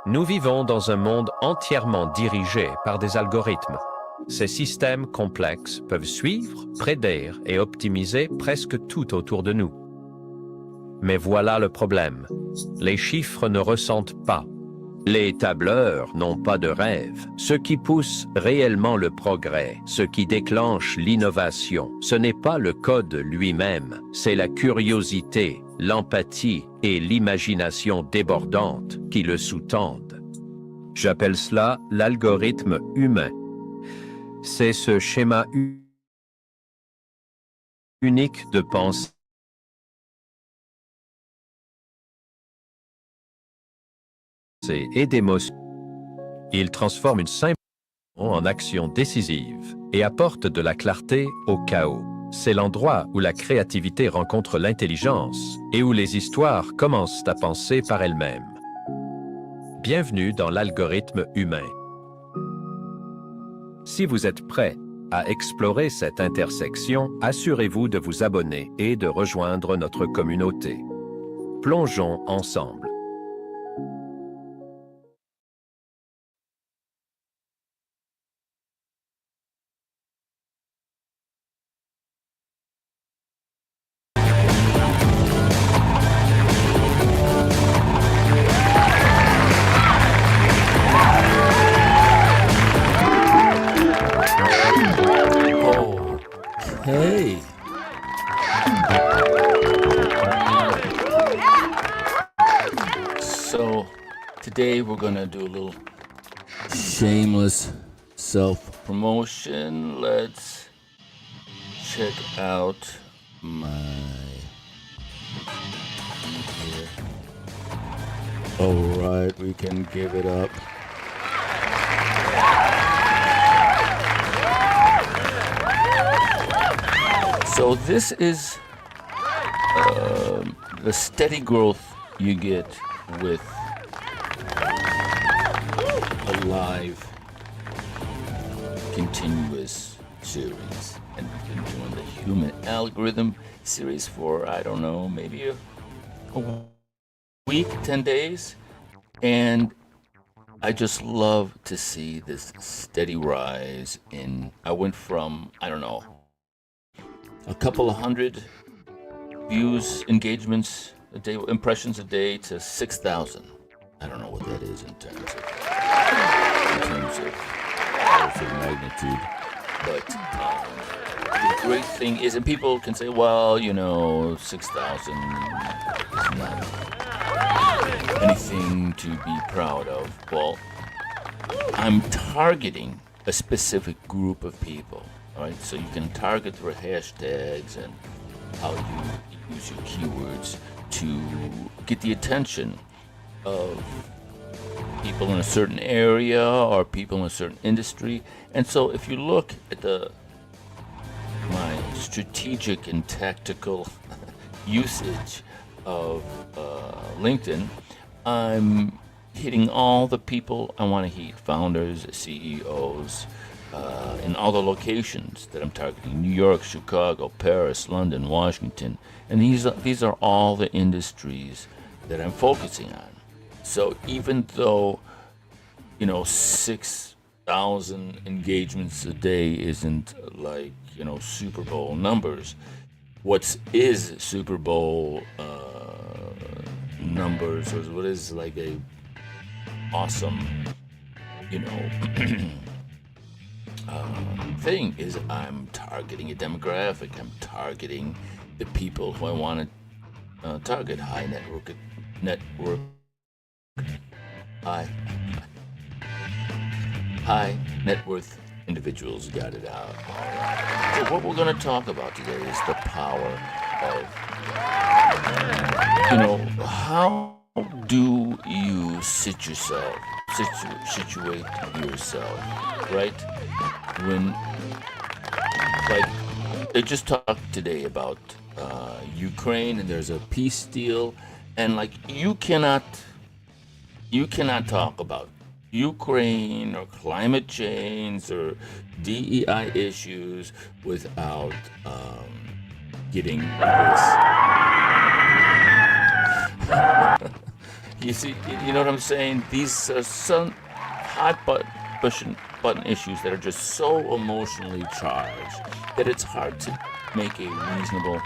Nous vivons dans un monde entièrement dirigé par des algorithmes. Ces systèmes complexes peuvent suivre, prédire et optimiser presque tout autour de nous. Mais voilà le problème. Les chiffres ne ressentent pas. Les tableurs n'ont pas de rêve. Ce qui pousse réellement le progrès, ce qui déclenche l'innovation, ce n'est pas le code lui-même, c'est la curiosité, l'empathie et l'imagination débordante qui le sous-tendent. J'appelle cela l'algorithme humain. C'est ce schéma unique de pensée et d'émotion. Il transforme une simple en action décisive et apporte de la clarté au chaos. C'est l'endroit où la créativité rencontre l'intelligence et où les histoires commencent à penser par elles-mêmes. Bienvenue dans l'algorithme humain. Si vous êtes prêt à explorer cette intersection, assurez-vous de vous abonner et de rejoindre notre communauté. Plongeons ensemble. Hey. So today we're gonna do a little shameless self-promotion. Let's check out my here. All right, we can give it up. So this is the steady growth you get with a live, continuous series. And we've been doing the human algorithm series for, I don't know, maybe a week, 10 days. And I just love to see this steady rise in, I went from, I don't know, a couple of hundred views, engagements a day, impressions a day to 6,000. I don't know what that is in terms of magnitude. But the great thing is, and people can say, well, 6,000 is not anything to be proud of. Well, I'm targeting a specific group of people. All right, so you can target through hashtags and how you use your keywords to get the attention of people in a certain area or people in a certain industry. And so if you look at my strategic and tactical usage of LinkedIn, I'm hitting all the people I want to hit, founders, CEOs, in all the locations that I'm targeting: New York, Chicago, Paris, London, Washington, and these are all the industries that I'm focusing on. So even though 6,000 engagements a day isn't like Super Bowl numbers, what is Super Bowl numbers, or what is like a awesome thing is, I'm targeting a demographic. I'm targeting the people who I want to target: high net worth individuals. Got it out. All right. So what we're going to talk about today is the power of how do you situate yourself, right? When, like, they just talked today about Ukraine, and there's a peace deal, and like you cannot talk about Ukraine or climate change or DEI issues without getting this You see, you know what I'm saying? These are some hot button issues that are just so emotionally charged that it's hard to make a reasonable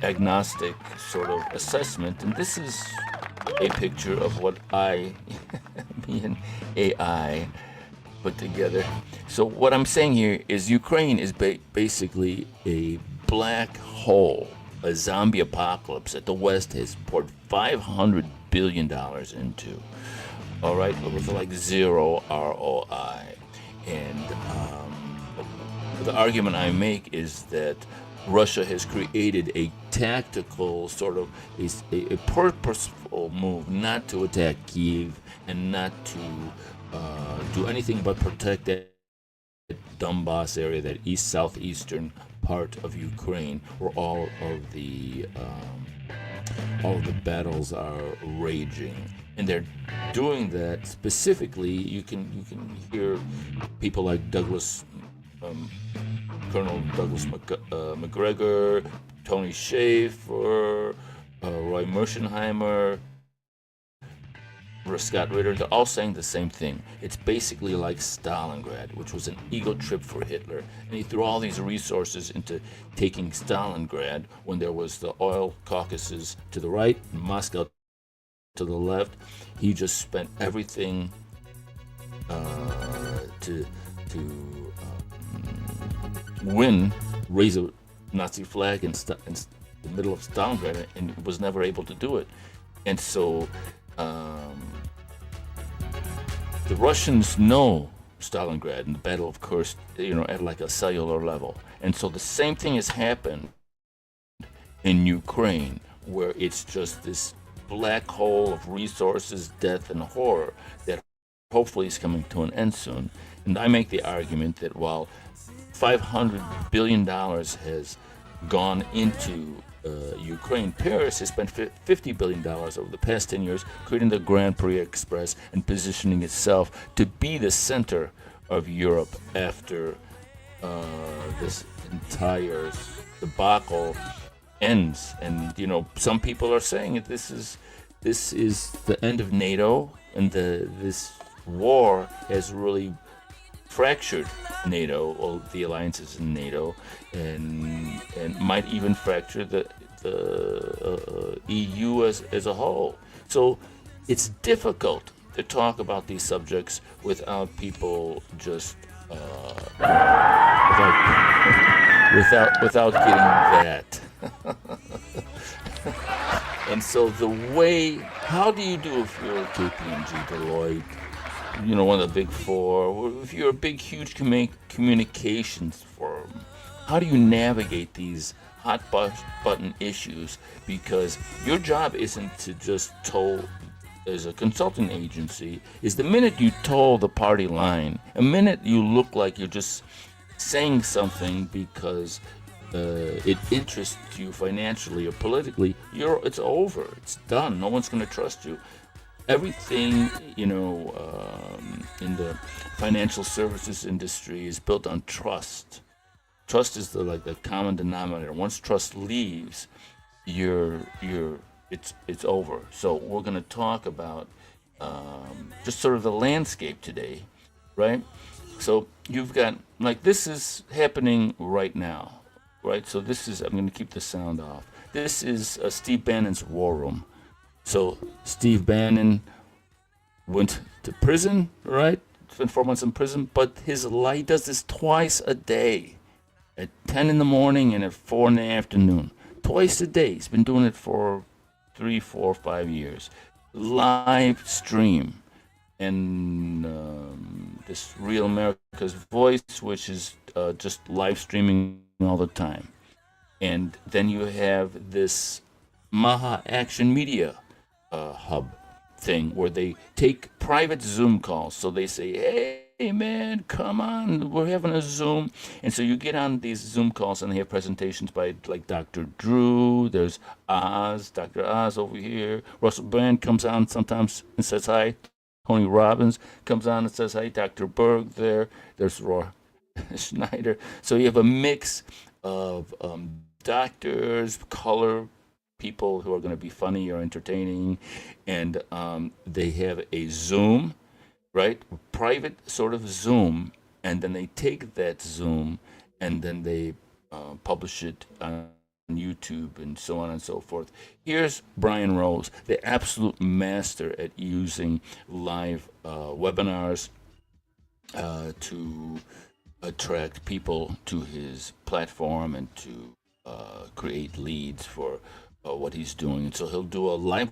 agnostic sort of assessment. And this is a picture of what me and AI put together. So what I'm saying here is Ukraine is basically a black hole, a zombie apocalypse that the West has poured $500 billion into. All right, with like zero ROI. And the argument I make is that Russia has created a tactical sort of a purposeful move not to attack Kiev and not to do anything but protect that Donbass area, that southeastern part of Ukraine, where all of the battles are raging, and they're doing that specifically. You can hear people like Colonel Douglas McGregor, Tony Schaefer, Roy Merschenheimer, Scott Ritter. They're all saying the same thing. It's basically like Stalingrad, which was an ego trip for Hitler. And he threw all these resources into taking Stalingrad when there was the oil Caucasus to the right, Moscow to the left. He just spent everything to raise a Nazi flag in the middle of Stalingrad, and was never able to do it. And so the Russians know Stalingrad and the Battle of Kursk, at like a cellular level. And so the same thing has happened in Ukraine, where it's just this black hole of resources, death, and horror that hopefully is coming to an end soon. And I make the argument that while $500 billion has gone into Ukraine, Paris has spent $50 billion over the past 10 years creating the Grand Prix Express and positioning itself to be the center of Europe after this entire debacle ends. And some people are saying that this is the end of NATO, and this war has really fractured NATO, or the alliances in NATO, and might even fracture the EU as a whole. So it's difficult to talk about these subjects without people just without getting that. And so how do you do if you're KPMG, Deloitte, one of the big four, or if you're a big, huge communications firm, how do you navigate these hot button issues? Because your job isn't to just toe, as a consulting agency, is the minute you toe the party line, a minute you look like you're just saying something because it interests you financially or politically, it's over, it's done, no one's going to trust you. Everything, in the financial services industry is built on trust. Trust is the common denominator. Once trust leaves, it's over. So we're going to talk about just sort of the landscape today, right? So you've got, this is happening right now, right? So I'm going to keep the sound off. This is Steve Bannon's War Room. So Steve Bannon went to prison, right? Spent 4 months in prison, but he does this twice a day, at 10 in the morning and at 4 in the afternoon. Twice a day. He's been doing it for 3, 4, 5 years. Live stream. And this Real America's Voice, which is just live streaming all the time. And then you have this Maha Action Media hub thing, where they take private Zoom calls. So they say, hey man, come on, we're having a Zoom. And so you get on these Zoom calls, and they have presentations by Dr. Drew, there's Dr. Oz over here. Russell Brand comes on sometimes and says hi. Tony Robbins comes on and says hi. Dr. Berg there's Roy Schneider. So you have a mix of doctors, color people who are going to be funny or entertaining, and they have a Zoom, right? Private sort of Zoom, and then they take that Zoom and then they publish it on YouTube and so on and so forth. Here's Brian Rose, the absolute master at using live webinars to attract people to his platform and to create leads for what he's doing. And so he'll do a live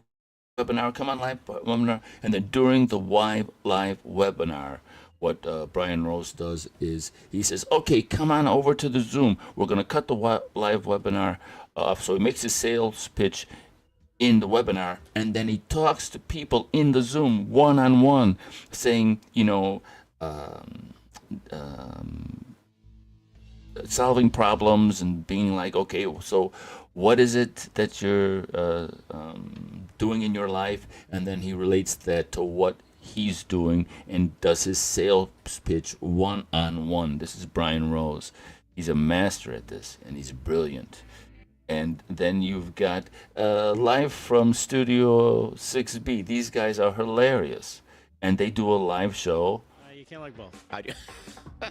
webinar, come on live webinar, and then during the live webinar, what Brian Rose does is he says, okay, come on over to the Zoom. We're going to cut the live webinar off. So he makes his sales pitch in the webinar, and then he talks to people in the Zoom one-on-one, saying, solving problems and being like, okay, so what is it that you're doing in your life? And then he relates that to what he's doing and does his sales pitch one-on-one. This is Brian Rose. He's a master at this, and he's brilliant. And then you've got live from Studio 6B. These guys are hilarious, and they do a live show. You can't like both. I do. You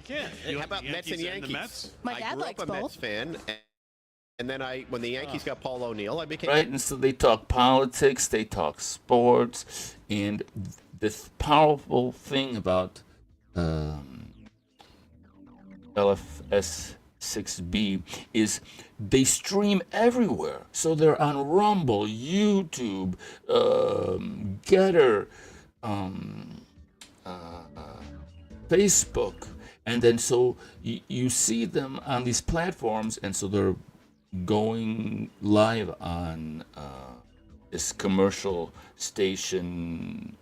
can't. How about Mets and Yankees? The Mets? My I dad grew likes up a both. Mets fan, and then when the Yankees got Paul O'Neill, I became Right, and so they talk politics, they talk sports, and this powerful thing about LFS6B is they stream everywhere. So they're on Rumble, YouTube, Getter, Facebook, and then so you see them on these platforms, and so they're going live on this commercial station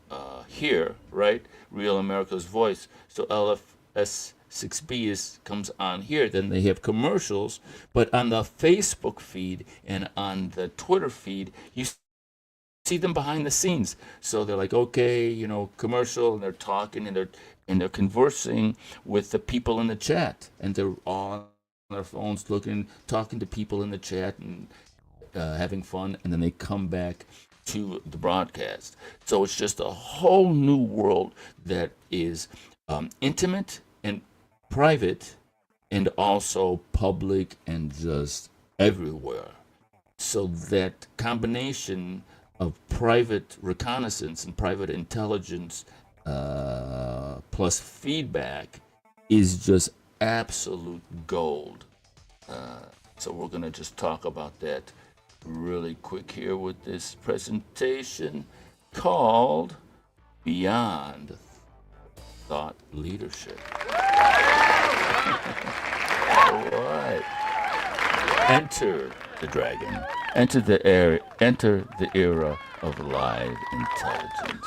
here, right? Real America's Voice. So LFS6B comes on here. Then they have commercials, but on the Facebook feed and on the Twitter feed, you see them behind the scenes. So they're like, okay, commercial, and they're talking and they're conversing with the people in the chat, and they're all on their phones talking to people in the chat and having fun, and then they come back to the broadcast. So it's just a whole new world that is intimate and private and also public and just everywhere. So that combination of private reconnaissance and private intelligence plus feedback is just absolute gold. So we're going to just talk about that really quick here with this presentation called Beyond Thought Leadership. All right. Enter the dragon. Enter the era of live intelligence.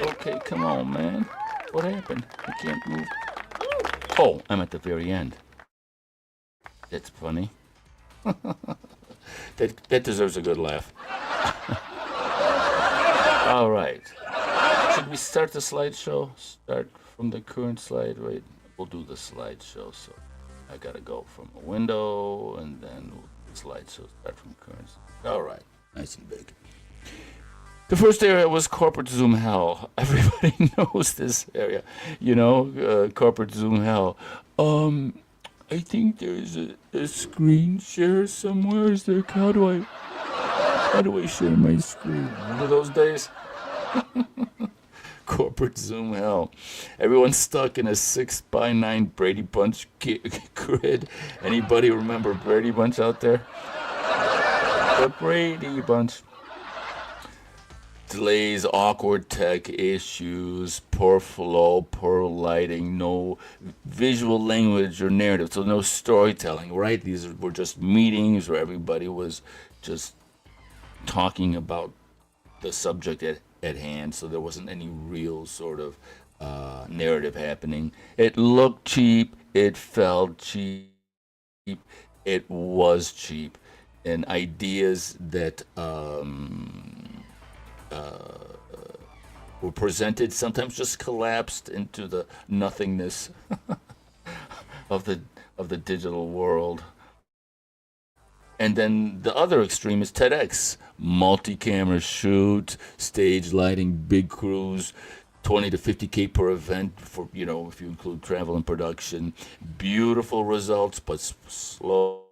Okay, come on, man. What happened? I can't move. Oh, I'm at the very end. That's funny. that deserves a good laugh. All right. Should we start the slideshow? Start from the current slide? Wait, we'll do the slideshow. So I gotta go from a window and then the slideshow start from current. All right, nice and big. The first area was corporate Zoom hell. Everybody knows this area, corporate Zoom hell. I think there's a screen share somewhere. Is there? How do I share my screen? Remember those days? Corporate Zoom hell. Everyone's stuck in a 6x9 Brady Bunch grid. Anybody remember Brady Bunch out there? The Brady Bunch. Delays, awkward tech issues, poor flow, poor lighting, no visual language or narrative, so no storytelling, right? These were just meetings where everybody was just talking about the subject at hand, so there wasn't any real sort of narrative happening. It looked cheap, it felt cheap, it was cheap, and ideas that were presented sometimes just collapsed into the nothingness of the digital world. And then the other extreme is TEDx, multi-camera shoot, stage lighting, big crews, 20 to 50K per event for, if you include travel and production. Beautiful results, but slow,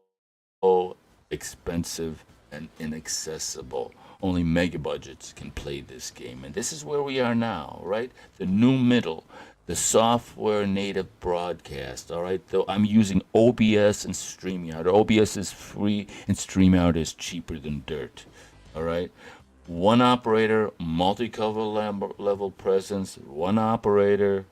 expensive, and inaccessible. Only mega budgets can play this game. And this is where we are now, right? The new middle, the software native broadcast, all right? Though I'm using OBS and StreamYard. OBS is free and StreamYard is cheaper than dirt, all right? One operator, multi-cover level presence, one operator,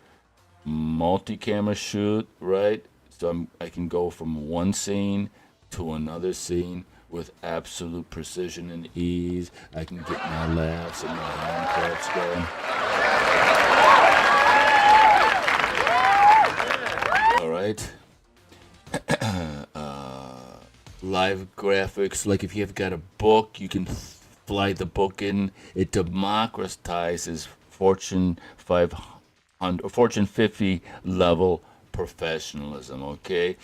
multi-camera shoot, right? So I can go from one scene to another scene with absolute precision and ease. I can get my laughs and my hand claps going. All right. Live graphics, like if you've got a book, you can fly the book in. It democratizes Fortune 500 or Fortune 50 level professionalism, okay?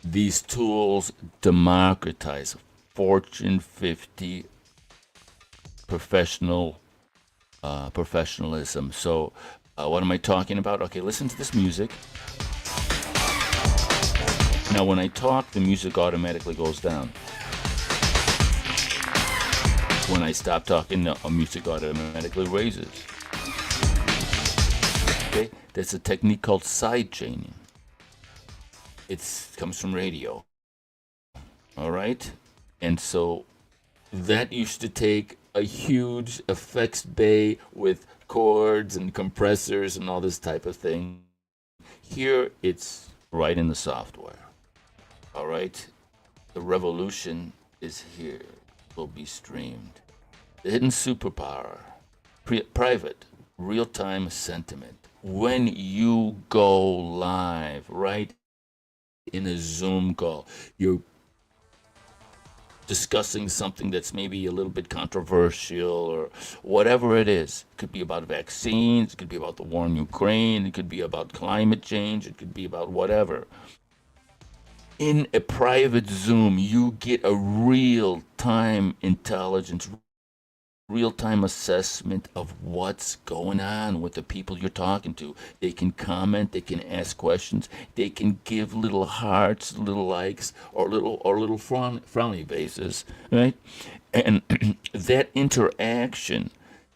These tools democratize Fortune 50 professionalism. So what am I talking about? Okay, listen to this music. Now, when I talk, the music automatically goes down. When I stop talking, the music automatically raises. Okay, that's a technique called side chaining. It comes from radio. All right, and so that used to take a huge effects bay with chords and compressors and all this type of thing. Here, it's right in the software. All right, the revolution is here. Will be streamed. The hidden superpower, private, real-time sentiment. When you go live, right in a Zoom call, you're discussing something that's maybe a little bit controversial or whatever it is. It could be about vaccines, it could be about the war in Ukraine, it could be about climate change, it could be about whatever. In a private Zoom, you get a real-time intelligence, real-time assessment of what's going on with the people you're talking to. They can comment, they can ask questions, they can give little hearts, little likes, or little frowny faces, right? And that interaction,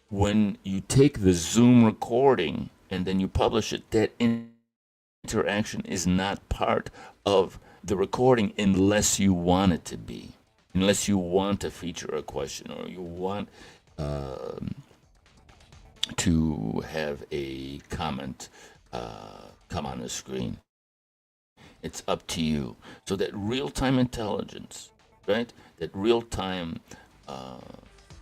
when you take the Zoom recording and then you publish it, that interaction is not part of the recording unless you want it to be, unless you want to feature a question or you want to have a comment come on the screen. It's up to you. So that real-time intelligence, right? That real-time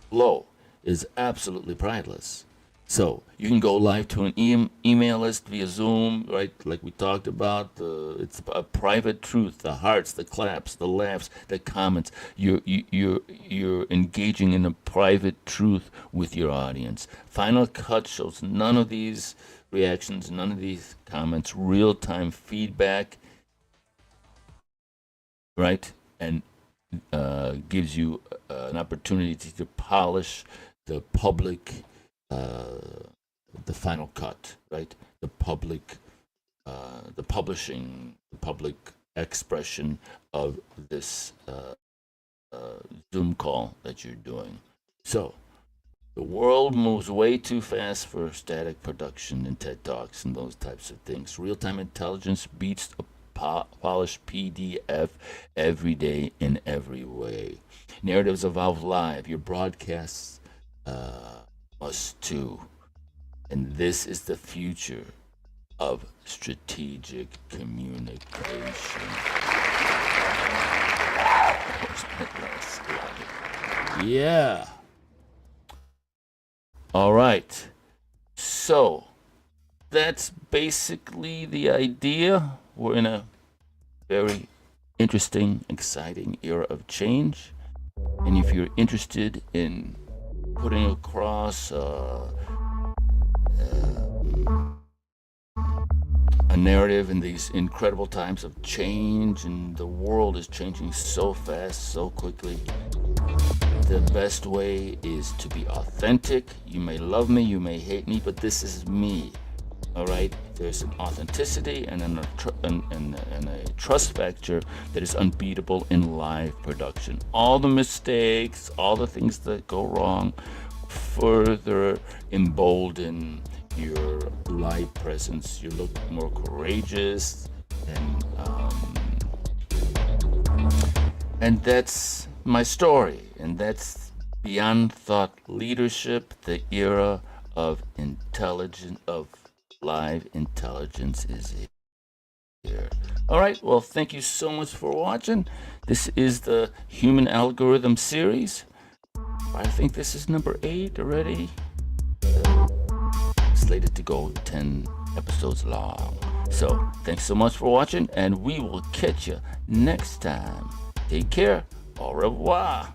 flow is absolutely priceless. So you can go live to an email list via Zoom, right? Like we talked about. It's a private truth. The hearts, the claps, the laughs, the comments. You're engaging in a private truth with your audience. Final Cut shows none of these reactions, none of these comments. Real-time feedback, right? And gives you an opportunity to polish the public. The final cut, right? The public, the publishing, the public expression of this Zoom call that you're doing. So, the world moves way too fast for static production and TED Talks and those types of things. Real-time intelligence beats a polished PDF every day in every way. Narratives evolve live. Your broadcasts must too. And this is the future of strategic communication. Yeah. All right. So that's basically the idea. We're in a very interesting, exciting era of change. And if you're interested in putting across a narrative in these incredible times of change, and the world is changing so fast, so quickly. The best way is to be authentic. You may love me, you may hate me, but this is me. All right, there's an authenticity and a trust factor that is unbeatable in live production. All the mistakes, all the things that go wrong, further embolden your live presence. You look more courageous, and that's my story, and that's Beyond Thought Leadership, the era of live intelligence is here. All right, well, thank you so much for watching. This is the Human Algorithm series. I think this is number 8 already. Slated to go 10 episodes long. So, thanks so much for watching, and we will catch you next time. Take care. Au revoir.